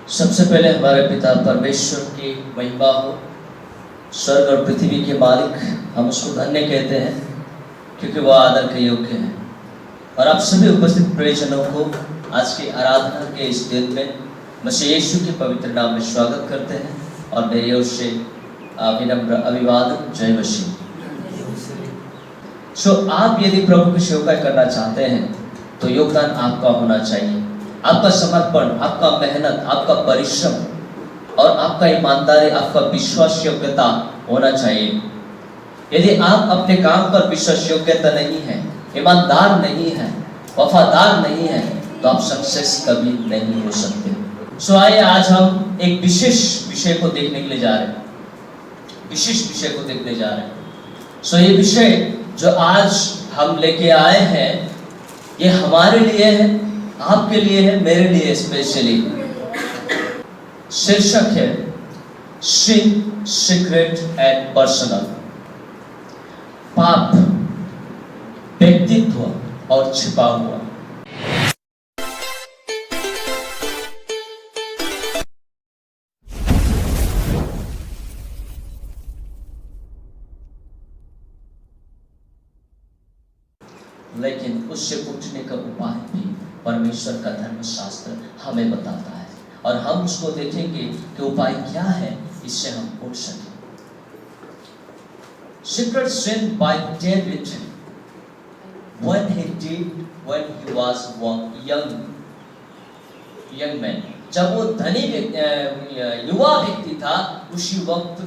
सबसे पहले हमारे पिता परमेश्वर की महिमा हो। स्वर्ग और पृथ्वी के मालिक, हम उसको धन्य कहते हैं क्योंकि वह आदर के योग्य है। और आप सभी उपस्थित प्रियजनों को आज की आराधना के इस दिन में मसीह यीशु के पवित्र नाम में स्वागत करते हैं और मेरी ओर से विनम्र अभिवादन। जय मसीह। आप यदि प्रभु की सेवा करना चाहते हैं तो योगदान आपका होना चाहिए। आपका समर्पण, आपका मेहनत, आपका परिश्रम और आपका ईमानदारी, आपका विश्वास योग्यता होना चाहिए। यदि आप अपने काम पर विश्वास योग्यता नहीं है, ईमानदार नहीं है, वफादार नहीं है, तो आप सक्सेस कभी नहीं हो सकते। आइए आज हम एक विशेष विषय को देखने के लिए जा रहे हैं। ये विषय जो आज हम लेके आए हैं, ये हमारे लिए है, आपके लिए है, मेरे लिए स्पेशली। शीर्षक है सिन, सीक्रेट एंड पर्सनल। पाप, व्यक्तित्व और छिपा हुआ। लेकिन उससे उठने का उपाय भी परमेश्वर का धर्मशास्त्र हमें बताता है और हम उसको देखेंगे कि उपाय क्या है, इससे हम उठ सकें। Secret sin by David when he was young man. जब वो धनी युवा व्यक्ति था, उस वक्त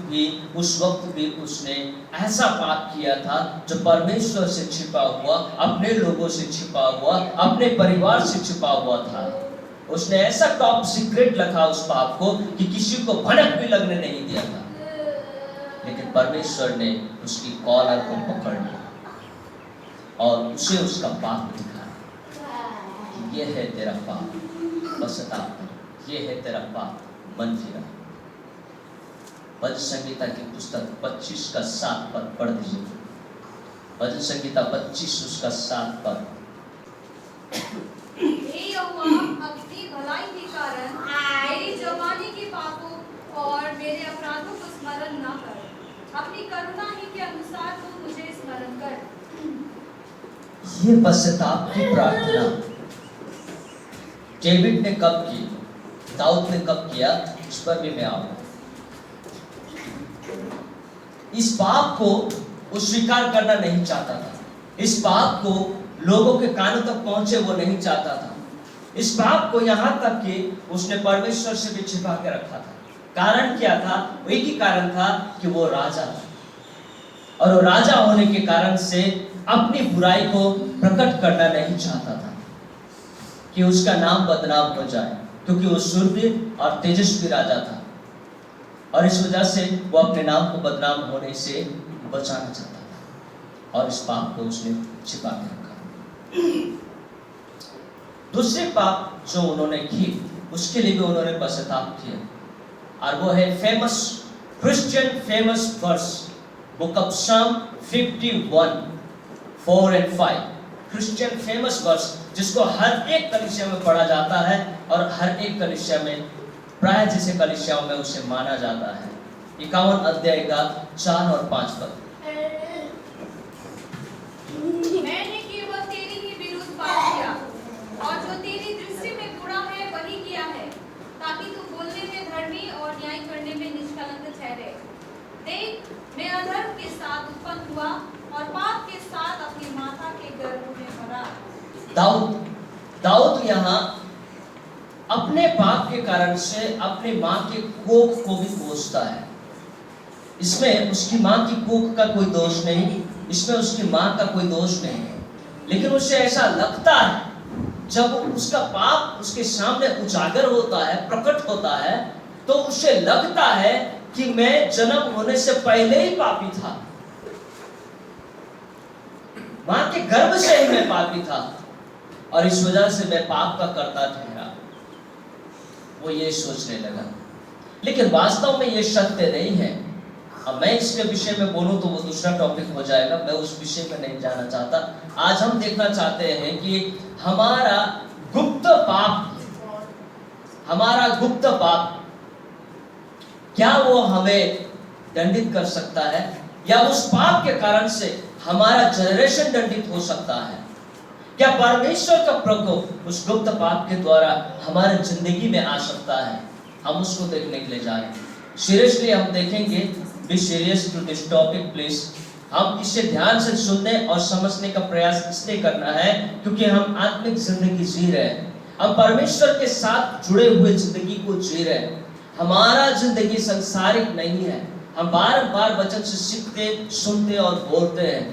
भी उसने ऐसा पाप किया था जो परमेश्वर से छिपा हुआ, अपने लोगों से छिपा हुआ, अपने परिवार से छिपा हुआ था। उसने ऐसा टॉप सीक्रेट रखा उस पाप को कि किसी को भनक भी लगने नहीं दिया था। लेकिन परमेश्वर ने उसकी कॉलर को पकड़ लिया और उसे उसका पाप दिखाया। ये है तेरा पाप, पश्चाताप कर। ये है तेरा पाप, मन फिरा। भजन संगीता की पुस्तक 25 का 7 पद पढ़ दीजिए। भजन संगीता 25 उसका 7 पद। हे यहोवा, अपनी भलाई के कारण मेरी जवानी के पापों और मेरे अपराधों को स्मरण ना कर। अपनी करुणा ही के अनुसार तू मुझे स्मरण कर। ये पश्चाताप की प्रार्थना डेविड ने कब की, दाऊद ने कब किया, इस पर भी मैं आऊंगा। इस पाप को वो स्वीकार करना नहीं चाहता था। इस पाप को लोगों के कानों तक पहुंचे वो नहीं चाहता था। इस पाप को यहाँ तक कि उसने परमेश्वर से भी छिपा के रखा था। कारण क्या था? एक ही कारण था कि वो राजा था और वो राजा होने के कारण से अपनी बुराई को प्रकट करना नहीं चाहता था कि उसका नाम बदनाम हो जाए, क्योंकि वो शूरवीर और तेजस्वी राजा था और इस वजह से वो अपने नाम को बदनाम होने से बचाना चाहता था और इस पाप को उसने छिपा के रखा। दूसरे पाप जो उन्होंने की, उसके लिए भी उन्होंने पश्चाताप किया और वो है famous Christian verse, book of psalm 51 4 and 5। Christian famous verse जिसको हर एक कलीसिया में पढ़ा जाता है और हर एक कलीसिया में, प्राय जैसे कलीसियाओं में उसे माना जाता है। 51 अध्याय का 4 और 5 पद। मैंने केवल तेरी ही विरुद्ध पाप किया और जो तेरी दृष्टि में बुरा है वही किया है, ताकि तू बोलने में धर्मी और न्याय करने में निष्कलंक ठहरे। देख, मैं अधर्म के साथ उत्पन्न हुआ और पाप के साथ अपनी माता के गर्भ में मरा। दाऊद यहाँ अपने पाप के कारण से अपनी माँ के कोख को भी कोसता है। इसमें उसकी माँ की कोख का कोई दोष नहीं, इसमें उसकी माँ का कोई दोष नहीं, लेकिन उसे ऐसा लगता है जब उसका पाप उसके सामने उजागर होता है, प्रकट होता है, तो उसे लगता है कि मैं जन्म होने से पहले ही पापी था, माँ के गर्भ से ही मैं पापी था और इस वजह से मैं पाप का करता ठहरा। वो ये सोचने लगा, लेकिन वास्तव में ये सत्य नहीं है। अब मैं इसके विषय में बोलूं तो वो दूसरा टॉपिक हो जाएगा, मैं उस विषय में नहीं जाना चाहता। आज हम देखना चाहते हैं कि हमारा गुप्त पाप हमारा गुप्त पाप, क्या वो हमें दंडित कर सकता है, या उस पाप के कारण से हमारा जनरेशन दंडित हो सकता है? क्या परमेश्वर का प्रकोप उस गुप्त पाप के द्वारा हमारे जिंदगी में आ सकता है? हम उसको देखने के लिए जा रहे हैं। सीरियसली हम देखेंगे। Be serious to this topic please. हम इसे ध्यान से सुनने और समझने का प्रयास इसलिए करना है क्योंकि हम आत्मिक जिंदगी जी रहे हैं, हम परमेश्वर के साथ जुड़े हुए जिंदगी को जी रहे हैं। हमारा जिंदगी संसारिक नहीं है। हम बार बार वचन से सीखते, सुनते और बोलते हैं।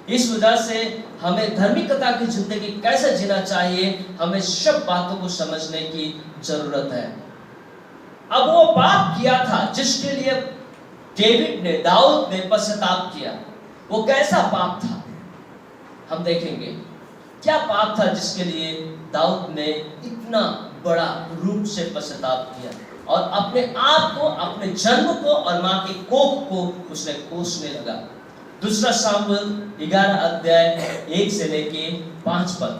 इस वजह से हमें धार्मिकता की जिंदगी कैसे जीना चाहिए, हमें सब बातों को समझने की जरूरत है। अब वो पाप किया था जिसके लिए डेविड ने, दाऊद ने पश्चाताप किया। वो कैसा पाप था हम देखेंगे। क्या पाप था जिसके लिए दाऊद ने इतना बड़ा रूप से पश्चाताप किया और अपने आप को, अपने जन्म को और मां के कोख को उसने कोसने लगा। दूसरा सामुएल 11 अध्याय 1 से लेके 5 पद।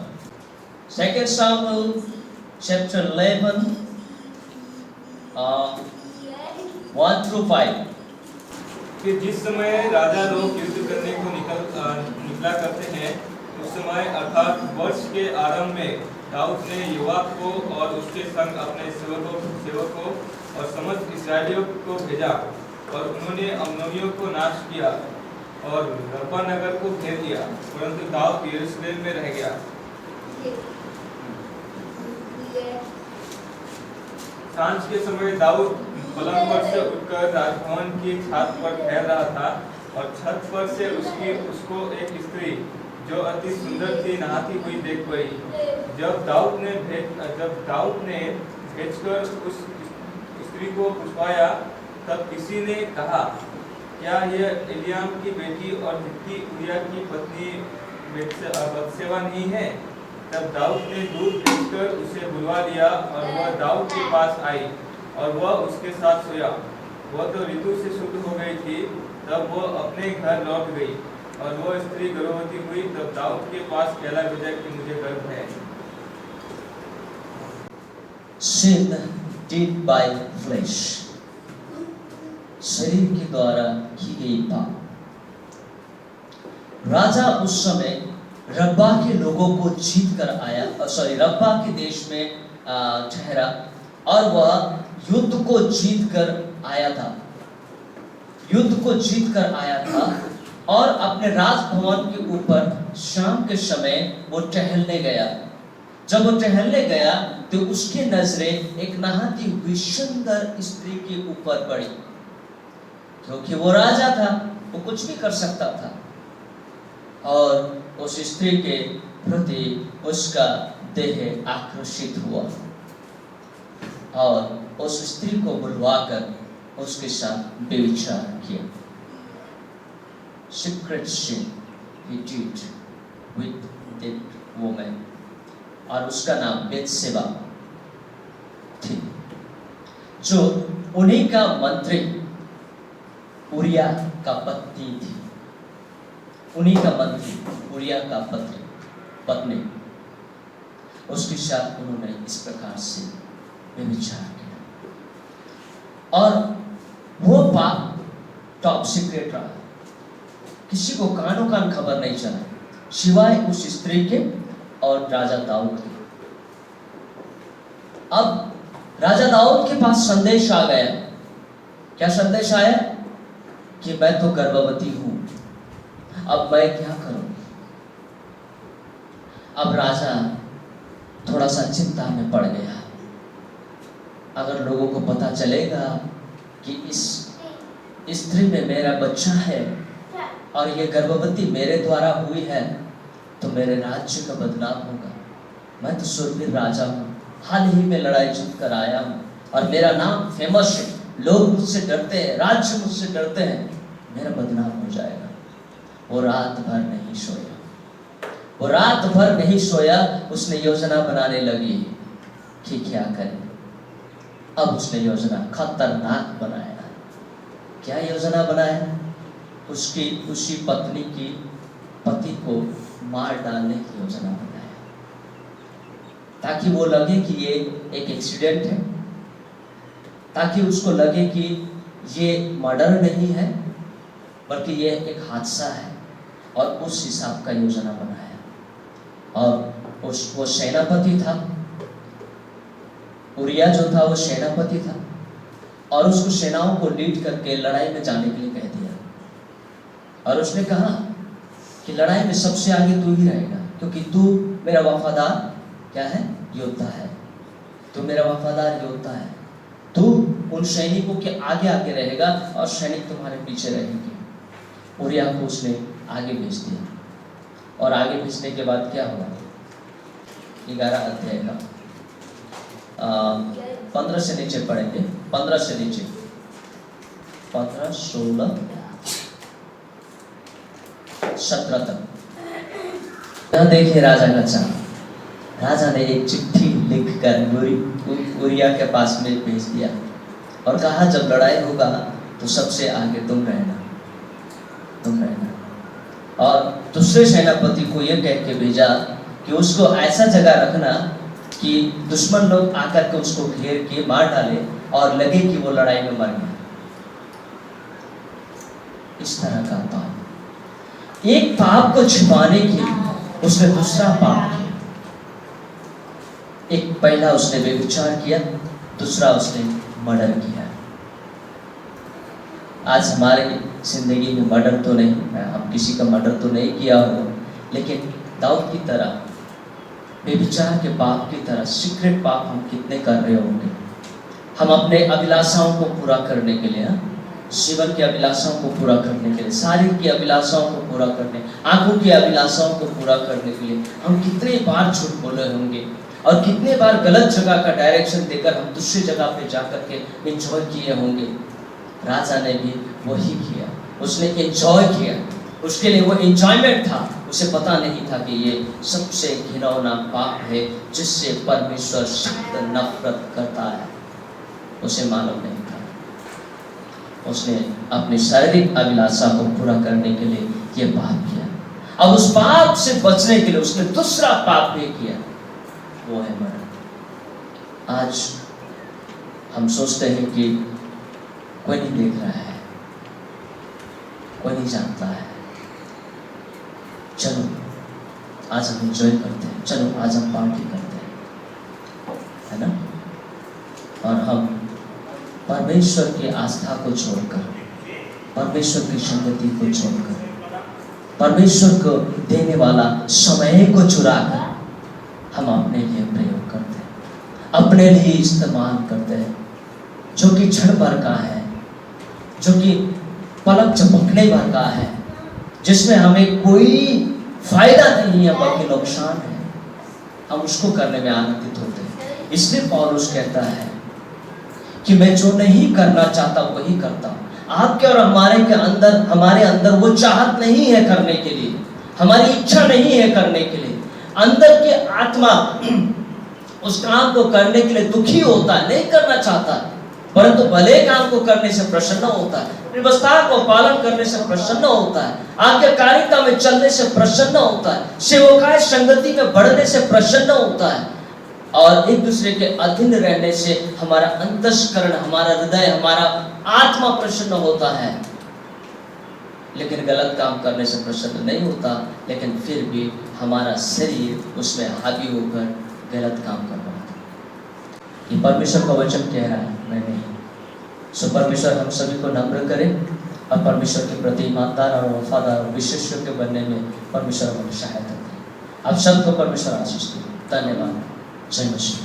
Second Samuel chapter 11 1 through 5। कि जिस समय राजा लोग युद्ध करने को निकला करते हैं, उस समय अर्थात वर्ष के आरंभ में दाऊद ने योआब को और उसके संग अपने सेवकों और समस्त इस्राएलियों को भेजा, और उन्होंने अम्मोनियों को नाश किया और रब्बा नगर को घेर दिया, परंतु दाऊद यरूशलेम में रह गया। सांझ के समय दाऊद पलंग पर से उठकर राजभवन की छत पर ठहर रहा था, और छत पर से उसको एक स्त्री जो अति सुंदर थी नहाती हुई देख गई। जब दाऊद ने भेजकर उस स्त्री को पूछवाया, तब किसी ने कहा, क्या यह एलियाम की बेटी और हित्ती उरिया की पत्नी बत्सेबा नहीं है? तब दाऊद ने दूत भेजकर उसे बुलवा लिया, और वह दाऊद के पास आई और वह उसके साथ सोया। वह तो ऋतु से शुद्ध हो गई थी। तब वह अपने घर लौट गई, और वह स्त्री गर्भवती हुई। तब दाऊद के पास कहला भेजा कि मुझे गर्भ है। Sin did by flesh, शरीर के द्वारा की गई पाप। राजा उस समय रब्बा के लोगों को जीत कर आया, रब्बा के देश में ठहरा, और वह युद्ध को जीत कर आया था। युद्ध को जीत कर आया था और अपने राजभवन के ऊपर शाम के समय वो टहलने गया। जब वो टहलने गया तो उसकी नजरें एक नहाती हुई सुंदर स्त्री के ऊपर पड़ी। क्योंकि वो राजा था, वो कुछ भी कर सकता था, और उस स्त्री के प्रति उसका देह आकर्षित हुआ और उस स्त्री को बुलवाकर उसके साथ व्यभिचार किया। Secret sin he did with that woman, और उसका नाम बेत्सेबा थी, जो उन्हीं का मंत्री उरिया का पत्नी थी। उन्हीं का मंत्री उरिया का पत्नी, उसके साथ उन्होंने इस प्रकार से व्यभिचार किया, और वो पाप टॉप सीक्रेट रहा। किसी को कानों कान खबर नहीं चला, सिवाय उस स्त्री के और राजा दाऊद के। अब राजा दाऊद के पास संदेश आ गया। क्या संदेश आया? कि मैं तो गर्भवती हूं, अब मैं क्या करूं? अब राजा थोड़ा सा चिंता में पड़ गया। अगर लोगों को पता चलेगा कि इस स्त्री में मेरा बच्चा है और ये गर्भवती मेरे द्वारा हुई है, तो मेरे राज्य का बदनाम होगा। मैं तो स्वर्गीय राजा हूँ, हाल ही में लड़ाई जीत कर आया हूँ, और मेरा नाम फेमस है, लोग मुझसे डरते हैं, राज्य मुझसे डरते हैं, मेरा बदनाम हो जाएगा। वो रात भर नहीं सोया, वो रात भर नहीं सोया। उसने योजना बनाने लगी कि क्या करे। अब उसने योजना खतरनाक बनाया। क्या योजना बनाया? उसी पत्नी की पति को मार डालने की योजना बनाया, ताकि वो लगे कि ये एक एक्सीडेंट है, ताकि उसको लगे कि ये मर्डर नहीं है बल्कि ये एक हादसा है, और उस हिसाब का योजना बनाया। और वो सेनापति था, उरिया जो था वो सेनापति था, और उसको सेनाओं को लीड करके लड़ाई में जाने के लिए कह दिया। और उसने कहा कि लड़ाई में सबसे आगे तू ही रहेगा, क्योंकि तू मेरा वफादार क्या है, योद्धा है। तू मेरा वफादार योद्धा है, तू उन सैनिकों के आगे आगे रहेगा और सैनिक तुम्हारे पीछे रहेंगे। उरिया को उसने आगे भेज दिया, और आगे भेजने के बाद क्या हुआ, 11 अध्याय का 15 से नीचे पढ़ेंगे, 15 से नीचे, 15, 16, 17 तक। यहाँ देखिए राजा का चाल। राजा ने एक चिट्ठी लिखकर उरिया के पास में भेज दिया और कहा जब लड़ाई होगा तो सबसे आगे तुम रहना, तुम रहना। और दूसरे सेनापति को यह कह के भेजा कि उसको ऐसा जगह रखना कि दुश्मन लोग आकर के उसको घेर के मार डाले और लगे कि वो लड़ाई में मर गया। इस तरह का पाप, एक पाप को छिपाने के लिए उसने दूसरा पाप किया। एक पहला उसने व्यभिचार किया, दूसरा उसने मर्डर किया। आज हमारे जिंदगी में मर्डर तो नहीं, हम किसी का मर्डर तो नहीं किया हो, लेकिन दाऊद की तरह व्यभिचार के पाप की तरह सीक्रेट पाप हम कितने कर रहे होंगे। हम अपने अभिलाषाओं को पूरा करने के लिए, जीवन की अभिलाषाओं को पूरा करने के लिए, शारीर की अभिलाषाओं को पूरा करने, आंखों की अभिलाषाओं को पूरा करने के लिए हम कितने बार झूठ बोले होंगे, और कितने बार गलत जगह का डायरेक्शन देकर हम दूसरी जगह पे जाकर के एंजॉय किए होंगे। राजा ने भी वही किया, उसने एंजॉय किया, उसके लिए वो एंजॉयमेंट था। उसे पता नहीं था कि ये सबसे घिनौना पाप है जिससे परमेश्वर सख्त नफरत करता है। उसे मालूम नहीं था। उसने अपनी शारीरिक अभिलाषा को पूरा करने के लिए ये पाप किया। अब उस पाप से बचने के लिए उसने दूसरा पाप भी किया, वो है मर्डर। आज हम सोचते हैं कि कोई नहीं देख रहा है, कोई नहीं जानता है, चलो आज हम एंजॉय करते हैं, चलो आज हम पार्टी करते हैं, है ना। और हम परमेश्वर की आस्था को छोड़कर, परमेश्वर की संगति को छोड़कर, परमेश्वर को देने वाला समय को चुराकर हम अपने लिए प्रयोग करते हैं, अपने लिए इस्तेमाल करते हैं, जो कि क्षण भर का है, जो कि पलक झपकने भर का है, जिसमें हमें कोई फायदा नहीं है बल्कि नुकसान है। हम उसको करने में आनंदित होते हैं। इसलिए पौलुस कहता है कि मैं जो नहीं करना चाहता वही करता हूँ। आपके और हमारे अंदर वो चाहत नहीं है करने के लिए, हमारी इच्छा नहीं है करने के लिए। अंदर की आत्मा उस काम को करने के लिए दुखी होता है, नहीं करना चाहता, परंतु भले काम को करने से प्रसन्न होता है, व्यवस्था को पालन करने से प्रसन्न होता है, आज्ञाकारिता में चलने से प्रसन्न होता है, सेवकाई संगति में बढ़ने से प्रसन्न होता है, और एक दूसरे के अधीन रहने से हमारा अंतस्करण, हमारा हृदय, हमारा आत्मा प्रसन्न होता है। लेकिन गलत काम करने से प्रसन्न नहीं होता, लेकिन फिर भी हमारा शरीर उसमें हावी होकर गलत काम कर रहा है। ये परमेश्वर का वचन कह रहा है, मैं नहीं। सो परमेश्वर हम सभी को नम्र करें और परमेश्वर के प्रति ईमानदार और वफादार और विशेषज्ञ बनने में परमेश्वर हमें सहायता करें। आप सबको परमेश्वर आशीष दे। धन्यवाद। जय मसीह।